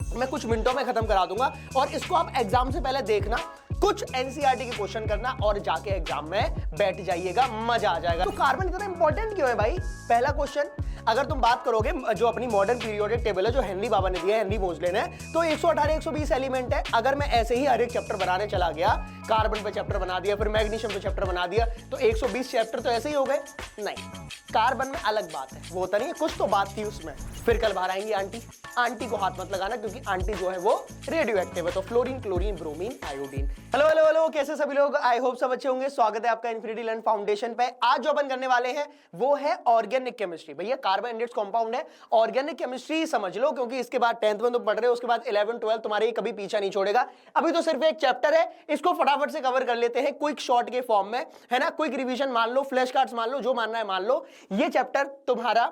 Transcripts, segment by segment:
मैं कुछ मिनटों में खत्म करा दूंगा और इसको आप एग्जाम से पहले देखना, कुछ एनसीईआरटी के क्वेश्चन करना और जाके एग्जाम में बैठ जाइएगा, मजा आ जाएगा। तो कार्बन इतना इंपॉर्टेंट क्यों है भाई? पहला क्वेश्चन, अगर तुम बात करोगे जो अपनी मॉडर्न पीरियोडिक टेबल है जो हेनरी बाबा ने दिया है, हेनरी मोजले ने, तो 118 120 एलिमेंट है। अगर मैं ऐसे ही हर एक चैप्टर बनाने चला गया, कार्बन पे चैप्टर बना दिया, फिर मैग्नीशियम पे चैप्टर बना दिया, तो 120 चैप्टर तो ऐसे ही हो गए। नहीं, कार्बन में अलग बात है, वो होता नहीं है, कुछ तो बात थी उसमें। फिर कल बाहर आएंगी आंटी, आंटी को हाथ मत लगाना क्योंकि आंटी जो है वो रेडियो एक्टिव है, तो fluorine, chlorine, bromine, iodine. Hello hello hello, कैसे सभी लोग? आई होप सब अच्छे होंगे। स्वागत है आपका इन्फिनिटी लर्न फाउंडेशन पे। आज जो अपन करने वाले हैं वो है ऑर्गेनिक केमिस्ट्री। भैया कार्बन एंड इट्स कंपाउंड है, ऑर्गेनिक केमिस्ट्री समझ लो, क्योंकि इसके बाद 10th में तुम पढ़ रहे हो, उसके बाद 11 12 तुम्हारे कभी पीछा नहीं छोड़ेगा। अभी तो सिर्फ एक चैप्टर है, इसको फटाफट से कवर कर लेते हैं क्विक शॉर्ट के फॉर्म में, है ना। क्विक रिवीजन मान लो, फ्लैश कार्ड्स मान लो, जो मानना है मान लो। ये चैप्टर तुम्हारा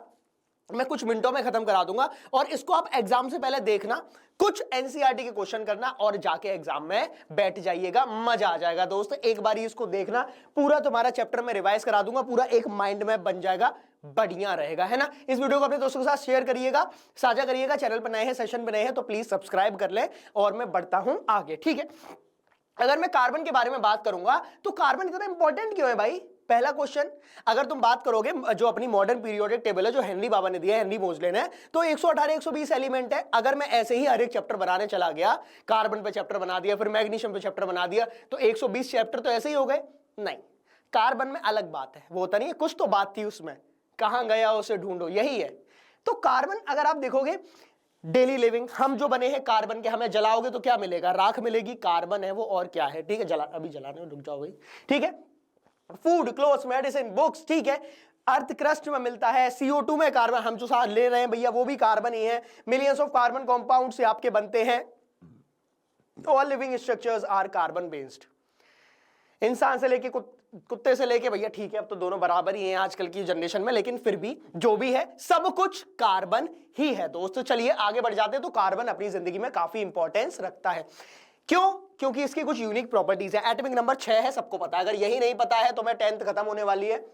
मैं कुछ मिनटों में खत्म करा दूंगा और इसको आप एग्जाम से पहले देखना, कुछ एनसीईआरटी के क्वेश्चन करना और जाके एग्जाम में बैठ जाइएगा, मजा आ जाएगा दोस्त। एक बार इसको देखना, पूरा तुम्हारा चैप्टर में रिवाइज करा दूंगा, पूरा एक माइंड मैप बन जाएगा, बढ़िया रहेगा, है ना। इस वीडियो को अपने दोस्तों के साथ शेयर करिएगा, साझा करिएगा। चैनल पर नए हैं, सेशन पर नए हैं तो प्लीज सब्सक्राइब कर ले और मैं बढ़ता हूं आगे, ठीक है। अगर मैं कार्बन के बारे में बात करूंगा तो कार्बन इतना इंपॉर्टेंट क्यों है भाई? पहला क्वेश्चन, अगर तुम बात करोगे जो अपनी मॉडर्न पीरियोडिक टेबल है जो हेनरी बाबा ने दिया है, हेनरी मोजले ने, तो 118 120 एलिमेंट है। अगर मैं ऐसे ही हर एक चैप्टर बनाने चला गया, कार्बन पे चैप्टर बना दिया, फिर मैग्नीशियम पे चैप्टर बना दिया, तो 120 चैप्टर तो ऐसे ही हो गए। नहीं, कार्बन में अलग बात है, वो होता नहीं है, कुछ तो बात थी उसमें, कहां गया उसे ढूंढो, यही है। तो कार्बन अगर आप देखोगे, डेली लिविंग, हम जो बने हैं कार्बन के, हमें जलाओगे तो क्या मिलेगा? राख मिलेगी, कार्बन है वो, और क्या है? ठीक है, अभी जलाने में रुक जाओ भाई, ठीक है। फूड, क्लोथ्स, मेडिसिन, बुक्स, ठीक है। अर्थ क्रस्ट में मिलता है, CO2 में कार्बन, हम जो साथ ले रहे हैं भैया वो भी कार्बन ही है। मिलियंस ऑफ कार्बन कंपाउंड से आपके बनते हैं। All living structures are carbon based. इंसान से लेके कुत्ते से लेके, भैया ठीक है अब तो दोनों बराबर ही हैं आजकल की जनरेशन में, लेकिन फिर भी जो भी है सब कुछ कार्बन ही है दोस्तों। चलिए आगे बढ़ जाते हैं। तो कार्बन अपनी जिंदगी में काफी इंपॉर्टेंस रखता है। क्यों? क्योंकि इसकी कुछ यूनिक प्रॉपर्टीज है। एटॉमिक नंबर 6 है, सबको पता है। अगर यही नहीं पता है तो मैं 10th खत्म होने वाली है,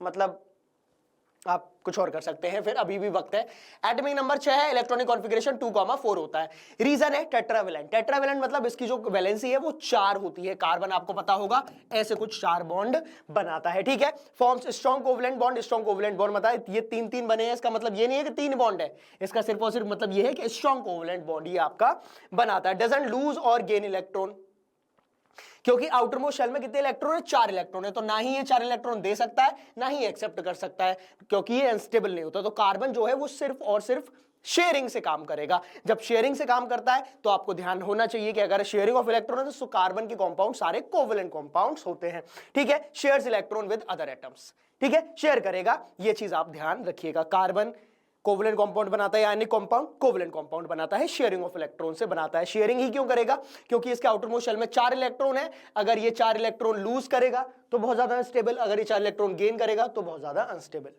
मतलब आप कुछ और कर सकते हैं, फिर अभी भी वक्त है। एटॉमिक नंबर 6 है, इलेक्ट्रॉनिक कॉन्फ़िगरेशन 2,4 होता है। रीजन है टेट्रावेलेंट। टेट्रावेलेंट मतलब इसकी जो वैलेंसी है वो 4 होती है। कार्बन आपको पता होगा ऐसे कुछ 4 बॉन्ड बनाता है, ठीक है। Forms strong covalent bond. Strong covalent bond मतलब ये 3 बने हैं, इसका मतलब ये नहीं है कि 3 बॉन्ड है, इसका सिर्फ और सिर्फ मतलब ये है कि स्ट्रॉन्ग कोवलेंट बॉन्ड ये आपका बनाता है। डजंट लूज और गेन इलेक्ट्रॉन, क्योंकि आउटर मोस्ट शेल में कितने इलेक्ट्रॉन है? 4 इलेक्ट्रॉन है, तो ना ही ये 4 इलेक्ट्रॉन दे सकता है ना ही एक्सेप्ट कर सकता है, क्योंकि ये अनस्टेबल नहीं होता। तो कार्बन जो है वो सिर्फ और सिर्फ शेयरिंग से काम करेगा। जब शेयरिंग से काम करता है तो आपको ध्यान होना चाहिए कि अगर शेयरिंग ऑफ इलेक्ट्रॉन है तो कार्बन के कंपाउंड सारे कोवेलेंट कंपाउंड्स होते हैं, ठीक है। Shares electron with other atoms, ठीक है, शेयर करेगा, ये चीज आप ध्यान रखिएगा। कार्बन कोवलेंट कंपाउंड बनाता है, आयनिक कंपाउंड कोवलेंट कंपाउंड बनाता है, शेयरिंग ऑफ इलेक्ट्रॉन से बनाता है। शेयरिंग ही क्यों करेगा? क्योंकि इसके आउटर मोस्ट शेल में 4 इलेक्ट्रॉन है। अगर ये 4 इलेक्ट्रॉन लूज करेगा तो बहुत ज्यादा अनस्टेबल, अगर ये 4 इलेक्ट्रॉन गेन करेगा तो बहुत ज्यादा अनस्टेबल।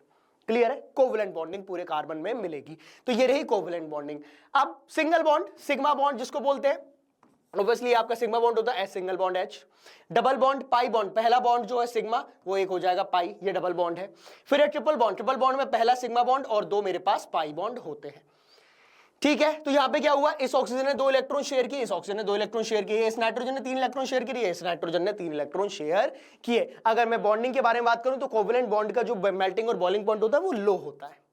क्लियर है? कोवलेंट बॉन्डिंग पूरे कार्बन में मिलेगी। तो ये रही कोवलेंट बॉन्डिंग। अब सिंगल बॉन्ड, सिग्मा बॉन्ड जिसको बोलते हैं, ऑब्वियसली आपका सिग्मा बॉन्ड होता है S single bond H। Double bond pi bond, पहला बॉन्ड जो है सिग्मा वो एक हो जाएगा पाई, ये डबल बॉन्ड है। फिर है ट्रिपल बॉन्ड। ट्रिपल बॉन्ड में पहला सिग्मा बॉन्ड और 2 मेरे पास पाई बॉन्ड होते हैं, ठीक है। तो यहां पे क्या हुआ? इस ऑक्सीजन ने 2 इलेक्ट्रॉन शेयर किए, इस ऑक्सीजन ने 2 इलेक्ट्रॉन शेयर किए, इस नाइट्रोजन ने 3 इलेक्ट्रॉन शेयर किए, इस नाइट्रोजन ने 3 इलेक्ट्रॉन शेयर किए। अगर मैं बॉन्डिंग के बारे में बात करूं तो कोवलेंट बॉन्ड का जो मेल्टिंग और बॉइलिंग पॉइंट होता है वो लो होता है।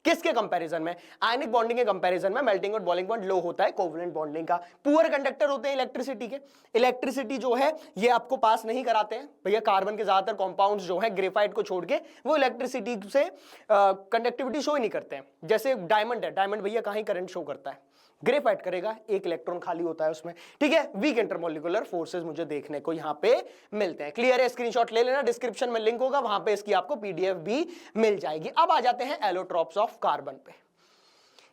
किसके कंपैरिजन में? आयनिक बॉन्डिंग के कंपैरिजन में मेल्टिंग और बॉइलिंग पॉइंट लो होता है कोवलेंट बॉन्डिंग का। पुअर कंडक्टर होते हैं इलेक्ट्रिसिटी के। इलेक्ट्रिसिटी जो है ये आपको पास नहीं कराते हैं भैया। कार्बन के ज्यादातर कंपाउंड्स जो है ग्रेफाइट को छोड़ के वो इलेक्ट्रिसिटी से कंडक्टिविटी शो ही नहीं करते हैं। जैसे डायमंड है, डायमंड भैया कहीं करंट शो करता है? ग्रेफाइट करेगा, 1 इलेक्ट्रॉन खाली होता है उसमें, ठीक है। वीक इंटरमोलिकुलर फोर्सेस मुझे देखने को यहां पे मिलते हैं। क्लियर है? स्क्रीनशॉट ले लेना, डिस्क्रिप्शन में लिंक होगा, वहां पे इसकी आपको PDF भी मिल जाएगी। अब आ जाते हैं एलोट्रॉप्स ऑफ कार्बन पे।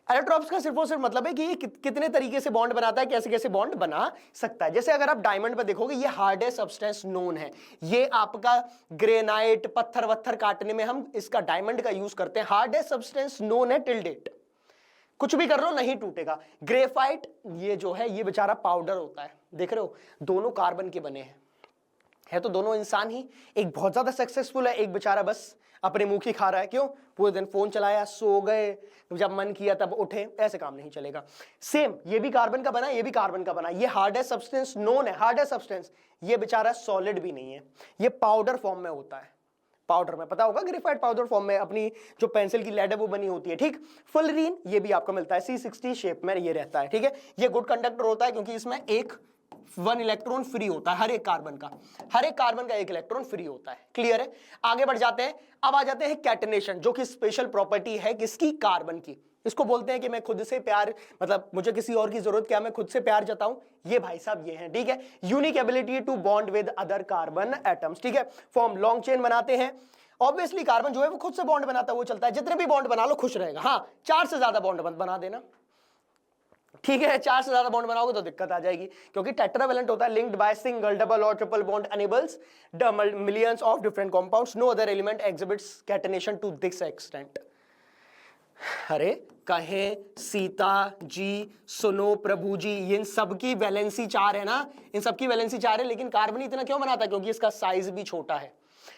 एलोट्रॉप्स का सिर्फ और सिर्फ मतलब है कि ये कितने तरीके से बॉन्ड बनाता है, कैसे कैसे बॉन्ड बना सकता है। जैसे अगर आप डायमंड पे देखोगे, ये हार्डेस्ट सब्सटेंस नोन है। ये आपका ग्रेनाइट, पत्थर वत्थर काटने में हम इसका डायमंड का यूज करते हैं। हार्डेस्ट सब्सटेंस नोन है टिल डेट। कुछ भी कर लो नहीं टूटेगा। ग्रेफाइट ये जो है ये बेचारा पाउडर होता है, देख रहे हो, दोनों कार्बन के बने हैं, है तो दोनों इंसान ही। एक बहुत ज्यादा सक्सेसफुल है, एक बेचारा बस अपने मुंह की खा रहा है, क्यों? पूरे दिन फोन चलाया, सो गए, जब मन किया तब उठे, ऐसे काम नहीं चलेगा। सेम ये भी कार्बन का बना, ये भी कार्बन का बना, ये हार्डेस्ट सब्सटेंस नोन है, हार्डेस्ट सब्सटेंस, ये बेचारा सॉलिड भी नहीं है, ये पाउडर फॉर्म में होता है, पाउडर में, पता होगा ग्रेफाइट पाउडर फॉर्म में अपनी जो पेंसिल की लेड है वो बनी होती है, ठीक। फुलरीन ये भी आपको मिलता है C60 शेप में ये रहता है, ठीक है। ये गुड कंडक्टर होता है क्योंकि इसमें एक 1 इलेक्ट्रॉन फ्री होता है, हर एक कार्बन का 1 इलेक्ट्रॉन फ्री होता है। क्लियर है? आगे बढ़ जाते हैं। अब आ जाते हैं कैटनेशन, जो कि स्पेशल प्रॉपर्टी है किसकी? कार्बन की। इसको बोलते हैं कि मैं खुद से प्यार, मतलब मुझे किसी और की जरूरत क्या, मैं खुद से प्यार जताऊं, ये भाई साहब ये हैं, ठीक है। Unique ability to bond with other carbon atoms, ठीक है, फॉर्म लॉन्ग चेन बनाते हैं। ऑब्वियसली कार्बन जो है वो खुद से बॉन्ड बनाता है, वो चलता है, जितने भी बॉन्ड बना लो खुश रहेगा। हाँ, 4 से ज्यादा बॉन्ड बना देना, ठीक है। 4 से ज्यादा बॉन्ड बनाओगे तो दिक्कत आ जाएगी, क्योंकि टेट्रावेलेंट होता है, लिंक्ड बाय सिंगल, डबल और triple bond enables millions of different compounds, no other element exhibits catenation to this extent. अरे कहें सीता जी, सुनो प्रभु जी, इन सबकी वैलेंसी 4 है ना, इन सबकी वैलेंसी 4 है, लेकिन कार्बन इतना क्यों बनाता है? क्योंकि इसका साइज भी छोटा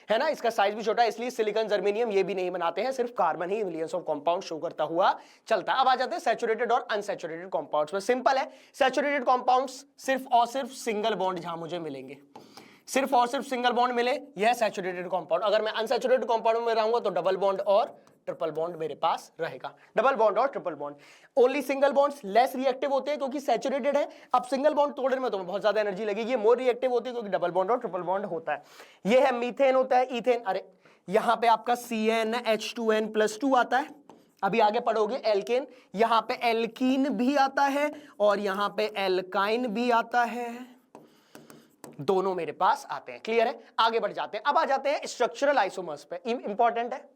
है ना, इसका साइज भी छोटा है, इसलिए सिलिकॉन, जर्मेनियम ये भी नहीं बनाते हैं, सिर्फ carbon he millions of compound show करता हुआ चलता है। अब आ जाते हैं सैचुरेटेड और अनसैचुरेटेड कंपाउंड्स में। सिंपल है, सैचुरेटेड कंपाउंड्स सिर्फ और सिर्फ सिंगल बॉन्ड जहां मुझे मिलेंगे, सिर्फ और सिर्फ सिंगल बॉन्ड मिले, यह सैचुरेटेड कंपाउंड। अगर मैं अनसैचुरेटेड कंपाउंड में रहूंगा तो डबल बॉन्ड और ट्रिपल बॉन्ड मेरे पास रहेगा, डबल बॉन्ड और triple bond. Only single bonds less reactive होते हैं क्योंकि सैचुरेटेड है। अब सिंगल बॉन्ड तोड़ने में तो बहुत ज्यादा एनर्जी लगेगी, ये मोर रिएक्टिव होती है क्योंकि डबल बॉन्ड और ट्रिपल बॉन्ड होता है। ये है मीथेन होता है, इथेन, अरे यहां पे आपका CnH2n+2 आता है। अभी आगे पढ़ोगे एल्केन, यहां पे एल्कीन भी आता है और यहां पे एल्काइन भी आता है, दोनों मेरे पास आते हैं। क्लियर है? आगे बढ़ जाते हैं। अब आ जाते हैं स्ट्रक्चरल आइसोमर्स पे, इंपॉर्टेंट है।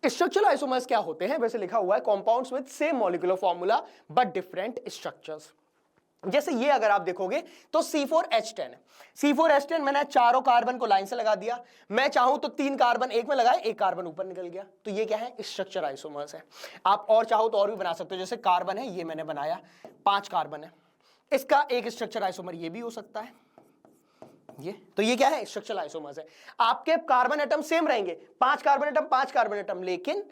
स्ट्रक्चरल आइसोमर्स क्या होते हैं? वैसे लिखा हुआ है compounds with same molecular formula but different structures. जैसे ये अगर आप देखोगे तो C4H10 है, C4H10 मैंने चारों कार्बन को लाइन से लगा दिया, मैं चाहूं तो 3 कार्बन एक में लगाए, 1 कार्बन ऊपर निकल गया, तो ये क्या है? स्ट्रक्चर आइसोमर्स है। आप और चाहो तो और भी बना सकते हो, जैसे कार्बन है, ये मैंने बनाया, 5 कार्बन है, इसका एक स्ट्रक्चर आइसोमर ये भी हो सकता है, ये तो ये क्या है? स्ट्रक्चरल आइसोमर्स है। आपके कार्बन एटम सेम रहेंगे, 5 कार्बन एटम, लेकिन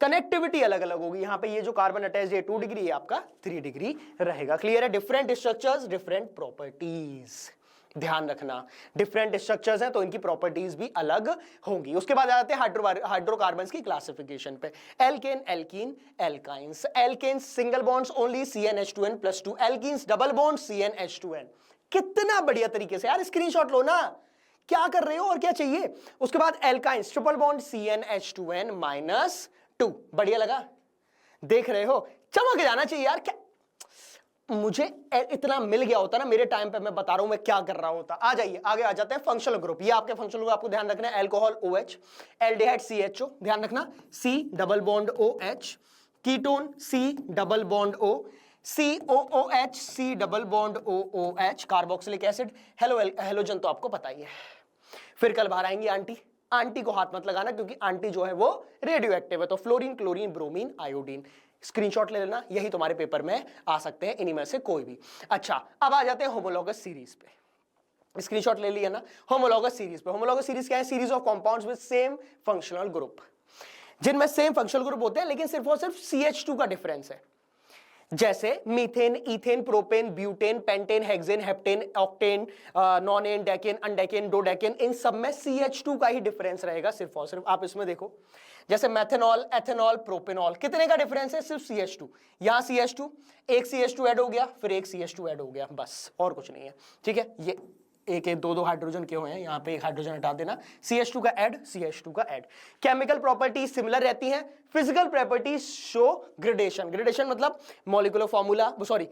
कनेक्टिविटी अलग अलग होगी। यहां पे ये जो कार्बन अटैच है 2 डिग्री, ये आपका 3 डिग्री रहेगा। क्लियर है? डिफरेंट स्ट्रक्चर्स, डिफरेंट प्रॉपर्टीज, ध्यान रखना, डिफरेंट स्ट्रक्चर्स हैं तो इनकी प्रॉपर्टीज भी अलग होंगी। उसके बाद आ जाते हैं हाइड्रोकार्बन्स की क्लासिफिकेशन पे। Alkane, alkene, alkynes. Alkanes single bonds only CnH2n+2, alkenes double bond CnH2n। कितना बढ़िया तरीके से यार, स्क्रीनशॉट लो ना, क्या कर रहे हो और क्या चाहिए। उसके बाद एल्काइंस ट्रिपल बॉन्ड CnH2n-2। बढ़िया लगा? देख रहे हो, चमक जाना चाहिए यार। क्या मुझे इतना मिल गया होता ना मेरे टाइम पे, मैं बता रहा हूं मैं क्या कर रहा होता। आ जाइए आगे आ जाते हैं फंक्शनल ग्रुप। ये आपके फंक्शनल ग्रुप आपको ध्यान रखना है। अल्कोहल OH, एल्डिहाइड CHO, ध्यान रखना, C double bond OH, ketone C double bond O, COOH, C double bond OOH, carboxylic acid, halogen तो आपको पता ही है। फिर कल बाहर आएंगी आंटी, आंटी को हाथ मत लगाना क्योंकि आंटी जो है वो रेडियो एक्टिव है। तो fluorine, chlorine, bromine, iodine, screenshot ले लेना, यही तुम्हारे पेपर में आ सकते हैं, इन्हीं में से कोई भी। अच्छा, अब आ जाते हैं होमोलॉगस सीरीज पे। स्क्रीनशॉट ले लिया ना। होमोलॉगस सीरीज पे, होमोलॉगस सीरीज क्या है? Series of compounds with same functional group, जिनमें सेम फंक्शनल ग्रुप होते हैं लेकिन सिर्फ और सिर्फ CH2 का डिफरेंस है। जैसे methane, ethane, propane, butane, pentane, hexane, heptane, octane, nonane, decane, undecane, dodecane, इन सब में CH2 का ही डिफरेंस रहेगा सिर्फ और सिर्फ। आप इसमें देखो, जैसे मेथेनॉल, एथेनॉल, प्रोपेनॉल, कितने का डिफरेंस है? सिर्फ CH2। यहां CH2, एक CH2 ऐड हो गया, फिर एक CH2 ऐड हो गया, बस और कुछ नहीं है। ठीक है, ये एक एक दो हाइड्रोजन के हुए हैं, यहां पे एक हाइड्रोजन हटा देना, CH2 का ऐड, CH2 का ऐड। केमिकल प्रॉपर्टीज सिमिलर रहती हैं, physical properties show gradation. Gradation मतलब molecular formula, sorry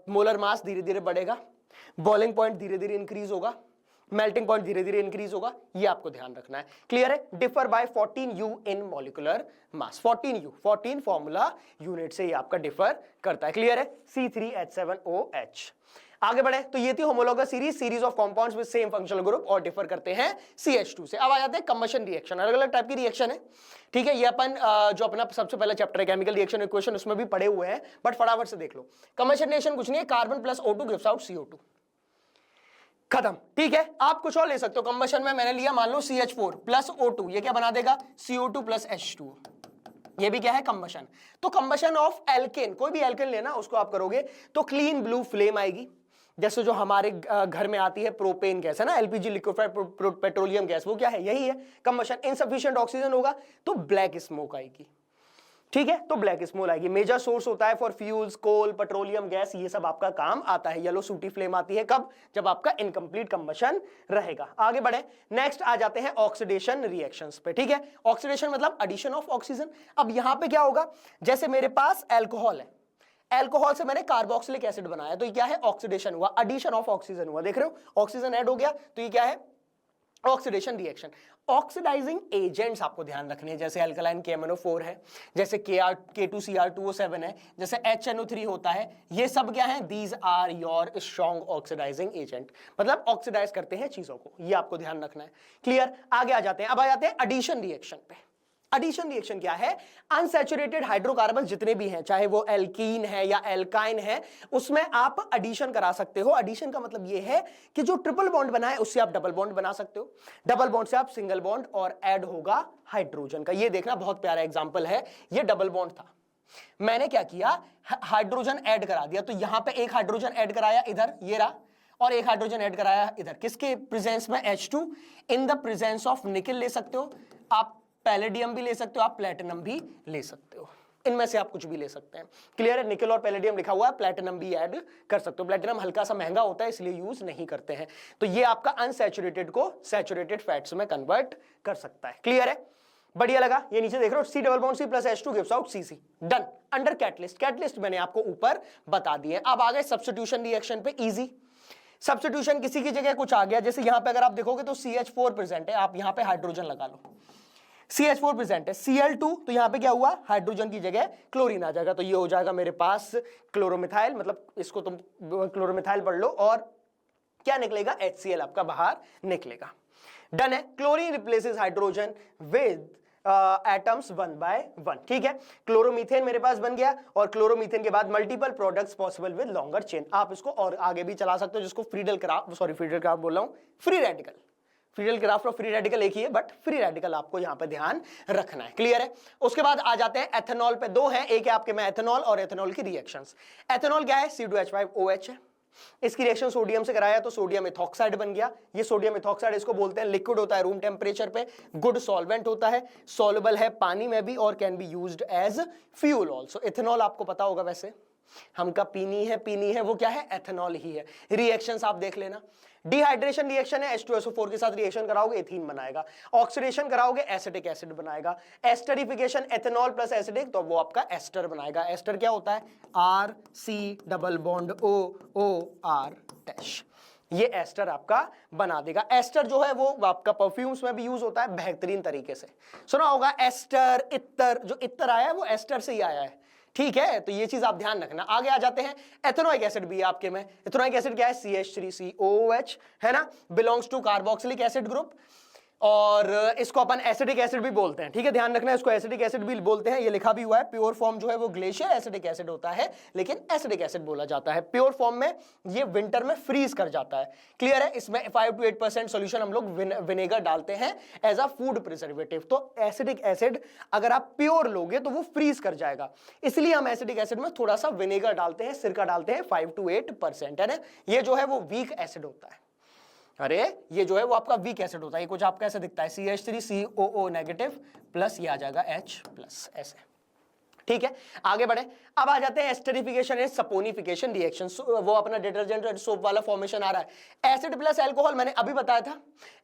molar mass धीरे धीरे बढ़ेगा, बॉइलिंग पॉइंट धीरे धीरे इंक्रीज होगा, मेल्टिंग पॉइंट धीरे धीरे इंक्रीज होगा, ये आपको ध्यान रखना है। क्लियर है? Differ by 14U in molecular mass. 14U, 14 formula unit से ये आपका डिफर करता है। क्लियर है? C3H7OH। आगे बढ़े तो ये थी homologous series, series of compounds with same functional group और डिफर करते हैं CH2 से। अब आ जाते हैं कंबशन रिएक्शन। अलग अलग टाइप की रिएक्शन है, ठीक है। ये अपन जो अपना सबसे पहला चैप्टर है केमिकल रिएक्शन इक्वेशन, उसमें भी पढ़े हुए हैं, बट फटाफट से देख लो। कंबशन रिएक्शन कुछ नहीं है, carbon plus O2 gives out CO2। खत्म। ठीक है, आप कुछ और ले सकते हो। कंबशन में मैंने लिया मान लो CH4 प्लस O2, ये क्या बना देगा CO2 प्लस H2, ये भी क्या है कंबशन। तो कंबशन ऑफ एल्केन, कोई भी एल्केन लेना उसको आप करोगे तो क्लीन ब्लू फ्लेम आएगी, जैसे जो हमारे घर में आती है प्रोपेन गैस है ना, LPG लिक्विफाइड पेट्रोलियम गैस, वो क्या है, यही है कंबशन। इनसफिशिएंट ऑक्सीजन होगा तो ब्लैक स्मोक आएगी। ठीक है, तो ब्लैक स्मोक आएगी। मेजर सोर्स होता है for fuels, coal, petroleum gas, ये सब आपका काम आता है। येलो सूटी फ्लेम आती है कब, जब आपका इनकम्प्लीट कंबशन रहेगा। आगे बढ़े, नेक्स्ट आ जाते हैं ऑक्सीडेशन रिएक्शंस पे। ठीक है, ऑक्सीडेशन मतलब एडिशन ऑफ ऑक्सीजन। अब यहां पे क्या होगा, जैसे मेरे पास एल्कोहल है, एल्कोहल से मैंने कार्बोक्सिलिक एसिड बनाया, तो ये क्या है, ऑक्सीडेशन हुआ, एडिशन ऑफ ऑक्सीजन हुआ। देख रहे हो, ऑक्सीजन ऐड हो गया, तो ये क्या है, ऑक्सीडेशन रिएक्शन। ऑक्सीडाइजिंग एजेंट्स आपको ध्यान रखने हैं, जैसे अल्कलाइन KMnO4 है, जैसे K2Cr2O7 है, जैसे HNO3 होता है, ये सब क्या है, these are your strong oxidising agent, मतलब ऑक्सीडाइज करते हैं चीजों को, ये आपको ध्यान रखना है। क्लियर, आगे आ जाते हैं। अब आ जाते हैं एडिशन रिएक्शन पे। एडिशन रिएक्शन क्या है, अनसैचुरेटेड हाइड्रोकार्बन जितने भी हैं, चाहे वो एल्कीन है या एल्काइन है, उसमें आप एडिशन करा सकते हो। एडिशन का मतलब ये है कि जो ट्रिपल बॉन्ड बना है उससे आप डबल बॉन्ड बना सकते हो, डबल बॉन्ड से आप सिंगल बॉन्ड, और ऐड होगा हाइड्रोजन का। ये देखना, बहुत प्यारा एग्जांपल है, ये डबल बॉन्ड था, मैंने क्या किया, हाइड्रोजन ऐड करा दिया, तो यहां पे एक हाइड्रोजन ऐड कराया इधर, ये रहा, और एक हाइड्रोजन ऐड कराया इधर, किसके प्रेजेंस में, H2, in the presence of निकल ले सकते हो आप, पैलेडियम भी ले सकते हो आप, प्लेटिनम भी ले सकते हो, इनमें से आप कुछ भी ले सकते हैं। क्लियर है, निकल और पैलेडियम लिखा हुआ है, प्लेटिनम भी ऐड कर सकते हो। प्लेटिनम हल्का सा महंगा होता है इसलिए यूज नहीं करते हैं। तो ये आपका अनसैचुरेटेड को सैचुरेटेड फैट्स में कन्वर्ट कर सकता है। क्लियर है, बढ़िया लगा। ये नीचे देख रहे हो, C double bond C plus H2 gives out CC, done. Under catalyst, catalyst मैंने आपको ऊपर बता दिए। अब आ गए सब्स्टिट्यूशन रिएक्शन पे, इजी सब्स्टिट्यूशन, किसी की जगह कुछ आ गया, जैसे यहां पे अगर आप देखोगे तो CH4 प्रेजेंट है, आप यहां पे हाइड्रोजन लगा लो, CH4 प्रेजेंट है, Cl2, तो यहां पे क्या हुआ, हाइड्रोजन की जगह क्लोरीन आ जाएगा, तो ये हो जाएगा मेरे पास क्लोरोमिथाइल, मतलब इसको तुम क्लोरोमिथाइल पढ़ लो, और क्या निकलेगा, HCl आपका बाहर निकलेगा। डन है, chlorine replaces hydrogen with atoms 1 by 1। ठीक है, क्लोरोमीथेन मेरे पास बन गया, और क्लोरोमीथेन के बाद multiple products possible with longer chain. आप इसको और आगे भी चला सकते हो, जिसको Friedel craft, sorry Friedel craft बोल रहा हूं, फ्री रेडिकल, फ्रीडल क्राफ्ट और फ्री रेडिकल एक ही है, बट फ्री रेडिकल आपको यहां पे ध्यान रखना है। क्लियर है, उसके बाद आ जाते हैं एथेनॉल पे। दो हैं, एक है आपके में एथेनॉल और एथेनॉल की रिएक्शंस। एथेनॉल क्या है, C2H5OH है, इसकी रिएक्शन सोडियम से कराया तो सोडियम इथॉक्साइड बन गया। ये सोडियम इथॉक्साइड इसको बोलते हैं, लिक्विड होता है रूम टेम्परेचर पे, गुड सॉल्वेंट होता है, सॉल्युबल है पानी में भी, और can be used as fuel also. Ethanol आपको पता होगा, वैसे हमका पीनी है, वो क्या है, एथेनॉल ही है। रिएक्शंस आप देख लेना, डिहाइड्रेशन रिएक्शन है, H2SO4 के साथ रिएक्शन कराओगे एथीन बनाएगा, ऑक्सीडेशन कराओगे एसिटिक एसिड बनाएगा, एस्टरिफिकेशन एथेनॉल प्लस एसिडिक, तो वो आपका एस्टर बनाएगा। एस्टर क्या होता है, RC double bond OOR dash, ये एस्टर आपका बना देगा। एस्टर जो है वो आपका परफ्यूम्स में भी यूज होता है बेहतरीन तरीके से, सुना होगा एस्टर, इत्तर, जो इत्तर आया है वो एस्टर से ही आया है। ठीक है, तो ये चीज आप ध्यान रखना। आगे आ जाते हैं, एथेनोइक एसिड भी है आपके में। एथेनोइक एसिड क्या है, CH3COOH है ना, belongs to carboxylic acid group, और इसको अपन एसिडिक एसिड भी बोलते हैं। ठीक है, ध्यान रखना, इसको एसिडिक एसिड भी बोलते हैं, ये लिखा भी हुआ है। प्योर फॉर्म जो है वो ग्लेशियर एसिडिक एसिड होता है, लेकिन एसिडिक एसिड बोला जाता है। प्योर फॉर्म में ये विंटर में फ्रीज कर जाता है। क्लियर है, इसमें 5 to 8% सोल्यूशन हम लोग विनेगर डालते हैं एज अ फूड प्रिजर्वेटिव। तो एसिडिक एसिड अगर आप प्योर लोगे तो वो फ्रीज कर जाएगा, इसलिए हम एसिडिक एसिड में थोड़ा सा विनेगर डालते हैं, सिरका डालते हैं, 5 to 8% है ना। ये जो है वो वीक एसिड होता है, अरे ये जो है वो आपका वीक एसिड होता है। ये कुछ आपका ऐसे दिखता है, CH3COO नेगेटिव प्लस, ये आ जाएगा H प्लस, ऐसे। ठीक है, आगे बढ़े। अब आ जाते हैं एस्टरिफिकेशन एंड सपोनिफिकेशन रिएक्शन, वो अपना डिटर्जेंट और सोप वाला फॉर्मेशन आ रहा है। एसिड प्लस अल्कोहल मैंने अभी बताया था,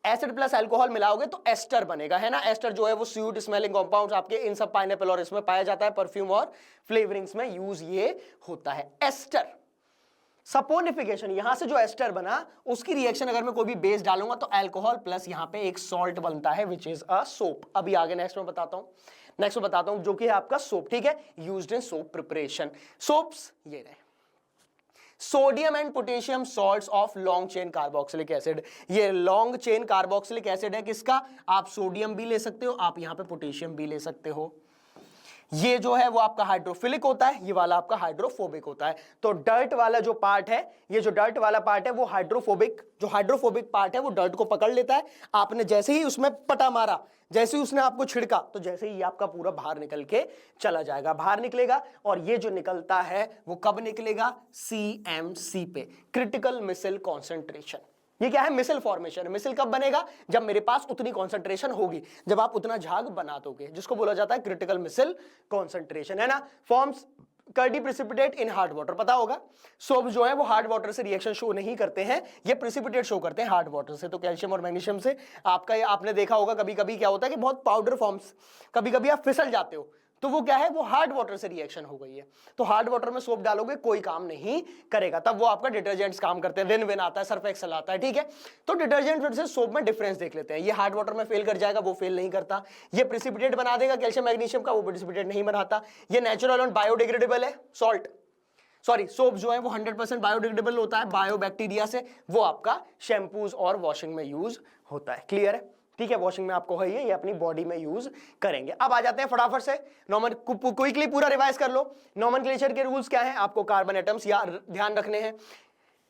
एसिड प्लस अल्कोहल मिलाओगे तो एस्टर बनेगा, है ना। एस्टर जो है वो स्वीट स्मेलिंग कंपाउंड्स आपके इन सब पाइनएप्पल और इसमें पाया जाता है, परफ्यूम और फ्लेवरिंग्स में यूज ये होता है। एस्टर सपोनिफिकेशन, यहां से जो एस्टर बना उसकी रिएक्शन अगर मैं कोई भी बेस डालूंगा तो अल्कोहल प्लस यहां पे एक सॉल्ट बनता है विच इज अ सोप। अभी आगे नेक्स्ट में बताता हूं, जो कि है आपका सोप। ठीक है, used in soap preparation. Soaps ये रहे, sodium and potassium salts of long chain carboxylic acid. ये लॉन्ग चेन कार्बोक्सिलिक एसिड है किसका, आप सोडियम भी ले सकते हो, आप यहां पे पोटेशियम भी ले सकते हो। ये जो है वो आपका हाइड्रोफिलिक होता है, ये वाला आपका हाइड्रोफोबिक होता है। तो डर्ट वाला जो पार्ट है, ये जो डर्ट वाला पार्ट है वो हाइड्रोफोबिक, जो हाइड्रोफोबिक पार्ट है वो डर्ट को पकड़ लेता है। आपने जैसे ही उसमें पटा मारा, जैसे ही उसने आपको छिड़का, तो जैसे ही आपका पूरा बाहर निकल के चला जाएगा, बाहर निकलेगा। और ये जो निकलता है वो कब निकलेगा? CMC पे, क्रिटिकल मिसाइल कॉन्सेंट्रेशन। ये क्या है? Missile formation. मिसाइल कब बनेगा? जब मेरे पास उतनी कॉन्सेंट्रेशन होगी, जब आप उतना झाग बना दोगे, जिसको बोला जाता है क्रिटिकल मिसाइल कॉन्सेंट्रेशन, है ना। Forms curdy precipitate in hard water, पता होगा। सोप जो है वो हार्ड वाटर से रिएक्शन शो नहीं करते हैं, ये प्रिसिपिटेट शो करते हैं हार्ड वाटर से। तो कैल्शियम और मैग्नीशियम से आपका, ये आपने देखा होगा कभी कभी क्या होता है कि बहुत पाउडर फॉर्म्स, कभी कभी आप फिसल जाते हो, तो वो क्या है? वो हार्ड वाटर से रिएक्शन हो गई है। तो हार्ड वाटर में सोप डालोगे कोई काम नहीं करेगा, तब वो आपका डिटर्जेंट्स काम करते हैं। विन विन आता है, सर्फ एक्सेल आता है, ठीक है। तो डिटर्जेंट वर्सेस सोप में डिफरेंस देख लेते हैं। ये हार्ड वाटर में फेल कर जाएगा, वो फेल नहीं करता। ये प्रिसिपिटेट बना देगा कैल्शियम मैग्नीशियम का, वो प्रिसिपिटेट नहीं बनाता। ये नेचुरल और बायोडिग्रेडेबल है, सॉल्ट सॉरी सोप जो है वो 100% बायोडिग्रेडेबल होता है बायोबैक्टीरिया से, वो आपका शैम्पूज और वॉशिंग में यूज होता है। क्लियर है? ठीक है, वॉशिंग में आपको है ये अपनी बॉडी में यूज करेंगे। अब आ जाते हैं फटाफट से क्विकली पूरा रिवाइज कर लो। नॉमेनक्लेचर के रूल्स क्या हैं? आपको कार्बन एटम्स या ध्यान रखने हैं,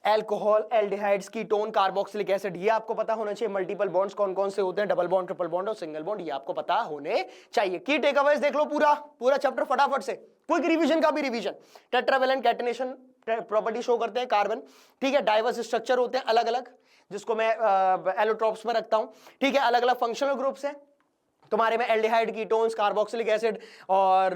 alcohol, aldehydes, ketone, carboxylic acid, ये आपको पता होना चाहिए। मल्टीपल बॉन्ड्स कौन कौन से होते हैं, डबल बॉन्ड, ट्रिपल बॉन्ड और सिंगल बॉन्ड, ये आपको पता होने चाहिए। की टेकअवेज देख लो पूरा चैप्टर फटाफट से, क्विक रिवीजन का भी revision. Tetravalent catenation property show करते हैं कार्बन, ठीक है। डाइवर्स स्ट्रक्चर होते हैं अलग अलग, जिसको मैं एलोट्रोप्स में रखता हूं, ठीक है। अलग अलग फंक्शनल ग्रुप्स हैं तुम्हारे में, एल्डिहाइड, कीटोन्स, कार्बोक्सिलिक एसिड और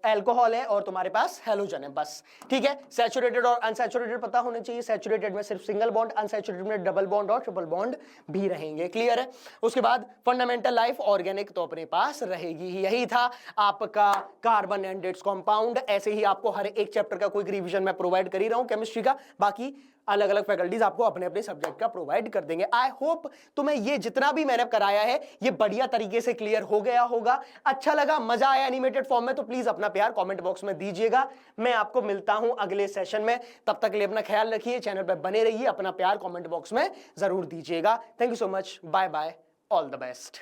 अल्कोहल है, और तुम्हारे पास हैलोजन है, बस, ठीक है। सैचुरेटेड और अनसैचुरेटेड पता होने चाहिए। सैचुरेटेड में सिर्फ सिंगल बॉन्ड, अनसैचुरेटेड में डबल बॉन्ड और ट्रिपल बॉन्ड भी रहेंगे। क्लियर है? उसके बाद फंडामेंटल लाइफ ऑर्गेनिक तो अपने पास रहेगी ही। यही था आपका कार्बन एंड इट्स कंपाउंड। ऐसे ही आपको हर एक चैप्टर का कोई रिवीजन मैं प्रोवाइड कर ही रहा हूं केमिस्ट्री का, बाकी अलग अलग फैकल्टीज आपको अपने अपने सब्जेक्ट का प्रोवाइड कर देंगे। आई होप तुम्हें ये जितना भी मैंने कराया है ये बढ़िया तरीके से क्लियर हो गया होगा। अच्छा लगा, मजा आया एनिमेटेड फॉर्म में, तो प्लीज अपना प्यार कमेंट बॉक्स में दीजिएगा। मैं आपको मिलता हूं अगले सेशन में, तब तक के लिए अपना ख्याल रखिए, चैनल पर बने रहिए, अपना प्यार कमेंट बॉक्स में जरूर दीजिएगा। Thank you so much, bye bye, all the best.